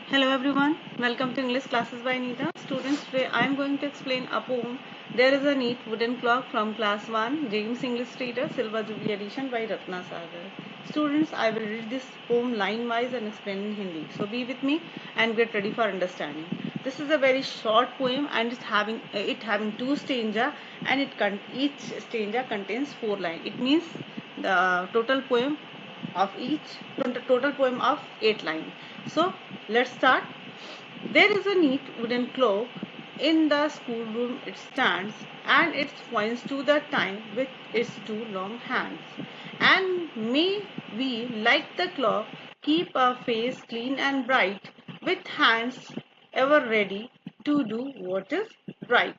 Hello everyone, welcome to English classes by Nita. Students, today I am going to explain a poem. There is a neat wooden clock from class 1, James English Reader, Silver Jubilee edition by Ratna Sagar. Students, I will read this poem line wise and explain in Hindi. So be with me and get ready for understanding. This is a very short poem and it having two stanza and each stanza contains 4 lines. It means the total poem of 8 lines. So let's start. There is a neat wooden clock in the schoolroom. It stands and it points to the time with its two long hands. And may we, like the clock, keep our face clean and bright, with hands ever ready to do what is right.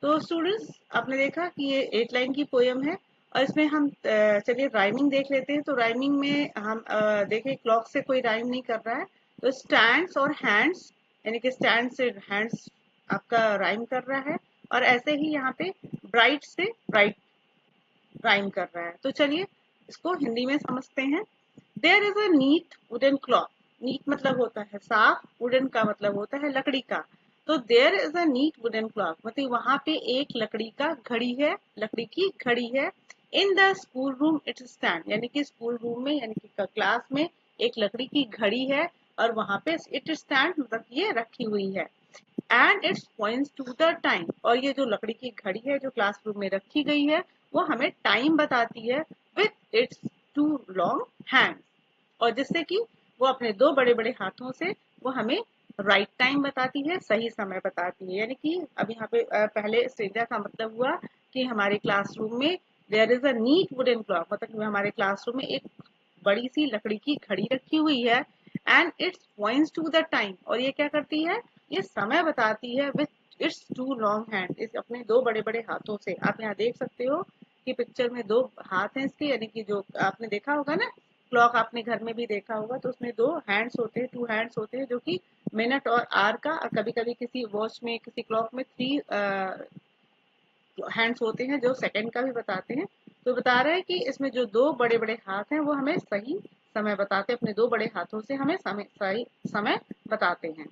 तो students आपने देखा कि ये 8 line की poem है और इसमें हम चलिए राइमिंग देख लेते हैं। तो राइमिंग में हम देखें क्लॉक से कोई राइम नहीं कर रहा है, तो स्टैंड्स और हैंड्स यानी कि स्टैंड से हैंड्स आपका राइम कर रहा है और ऐसे ही यहाँ पे ब्राइट से ब्राइट राइम कर रहा है। तो चलिए इसको हिंदी में समझते हैं। There is a neat wooden clock. Neat मतलब होता है साफ, वुडन का मतलब होता है लकड़ी का। तो there is a neat wooden clock मतलब वहां पे एक लकड़ी का घड़ी है, लकड़ी की घड़ी है। In the school room it stand यानी कि स्कूल रूम में यानी कि क्लास में एक लकड़ी की घड़ी है और वहां पे इट स्टैंड मतलब ये रखी हुई है। And it's points to the time और ये जो लकड़ी की घड़ी है जो क्लासरूम में रखी गई है वो हमें टाइम बताती है with its two long hands और जिससे कि वो अपने दो बड़े बड़े हाथों से वो हमें राइट टाइम बताती है, सही समय बताती है। यानी कि अब यहाँ पे पहले स्टेजा का मतलब हुआ कि हमारे क्लासरूम में there is a neat wooden clock मतलब हमारे क्लासरूम में एक बड़ी सी लकड़ी की घड़ी रखी हुई है and it's points to the time और ये क्या करती है, ये समय बताती है with its two long hand इस अपने दो बड़े बड़े हाथों से। आप यहाँ देख सकते हो कि पिक्चर में दो हाथ हैं इसके, यानी कि जो आपने देखा होगा ना क्लॉक आपने घर में भी देखा होगा तो उसमें दो हैंड्स होते हैं, टू हैंड्स होते हैं जो कि मिनट और आवर का और कभी कभी किसी वॉच में किसी क्लॉक में 3 हैंड्स होते हैं जो सेकंड का भी बताते हैं। तो बता रहा है कि इसमें जो दो बड़े बड़े हाथ हैं वो हमें सही समय बताते हैं, अपने दो बड़े हाथों से हमें सही समय बताते हैं।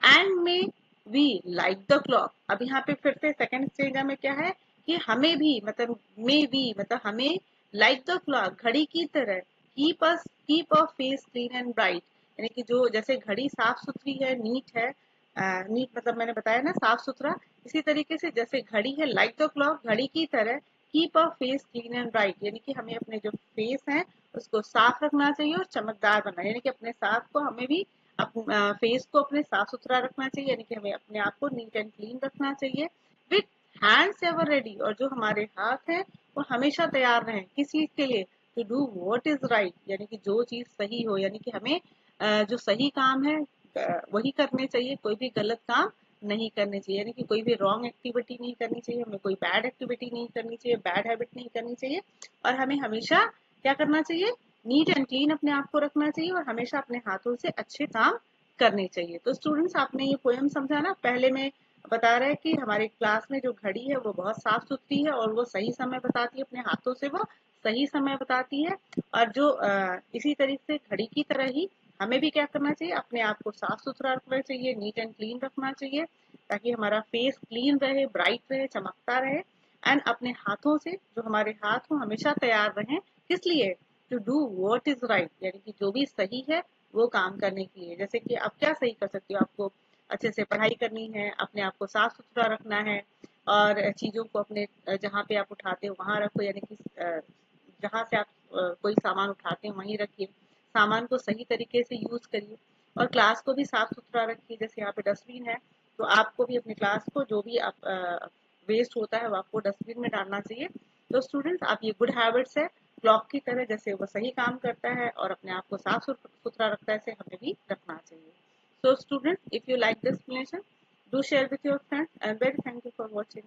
And may we like the clock. अब यहाँ पे फिर से सेकंड स्टेज में क्या है कि हमें भी मतलब मे वी मतलब हमें लाइक द क्लॉक घड़ी की तरह keep a face clean and bright यानी कि जो जैसे घड़ी साफ सुथरी है, नीट है, नीट मतलब मैंने बताया ना साफ सुथरा, इसी तरीके से जैसे घड़ी है लाइक द क्लॉक घड़ी की तरह keep a face clean and bright यानी कि हमें अपने जो फेस है उसको साफ रखना चाहिए और चमकदार बनना यानी कि अपने साफ को हमें भी फेस को अपने साफ सुथरा रखना चाहिए यानी कि हमें अपने आप को नीट एंड क्लीन रखना चाहिए विथ हैंड्स एवर रेडी और जो हमारे हाथ हैं वो हमेशा तैयार रहें किस चीज के लिए, to do what is right यानी कि जो चीज सही हो यानी कि हमें जो सही काम है वही करने चाहिए, कोई भी गलत काम नहीं करने चाहिए यानी कि कोई भी रॉन्ग एक्टिविटी नहीं करनी चाहिए, हमें कोई बैड एक्टिविटी नहीं करनी चाहिए, बैड हैबिट नहीं करनी चाहिए और हमें हमेशा क्या करना चाहिए, नीट एंड क्लीन अपने आप को रखना चाहिए और हमेशा अपने हाथों से अच्छे काम करने चाहिए। तो स्टूडेंट्स आपने ये पोयम समझा ना, पहले में बता रहा है कि हमारे क्लास में जो घड़ी है वो बहुत साफ सुथरी है और वो सही समय बताती है, अपने हाथों से वो सही समय बताती है और जो इसी तरीके से घड़ी की तरह ही हमें भी क्या करना चाहिए, अपने आप को साफ सुथरा रखना चाहिए, नीट एंड क्लीन रखना चाहिए ताकि हमारा फेस क्लीन रहे, ब्राइट रहे, चमकता रहे एंड अपने हाथों से जो हमारे हाथ हो हमेशा तैयार रहें, किस लिए, to do what is right यानी कि जो भी सही है वो काम करने के लिए। जैसे कि आप क्या सही कर सकते हो, आपको अच्छे से पढ़ाई करनी है, अपने आप को साफ सुथरा रखना है और चीजों को अपने जहाँ पे आप उठाते हो वहां रखो यानी कि जहाँ से आप कोई सामान उठाते हैं वहीं रखिए, सामान को सही तरीके से यूज करिए और क्लास को भी साफ सुथरा रखिए। जैसे यहाँ पे डस्टबिन है तो आपको भी अपनी क्लास को जो भी आप वेस्ट होता है वो आपको डस्टबिन में डालना चाहिए। तो स्टूडेंट्स आप ये गुड हैबिट्स है क्लॉक की तरह, जैसे वो सही काम करता है और अपने आप को साफ सुथरा रखता है, ऐसे हमें भी रखना चाहिए। So students, if you like this explanation, do share with your friends and very thank you for watching.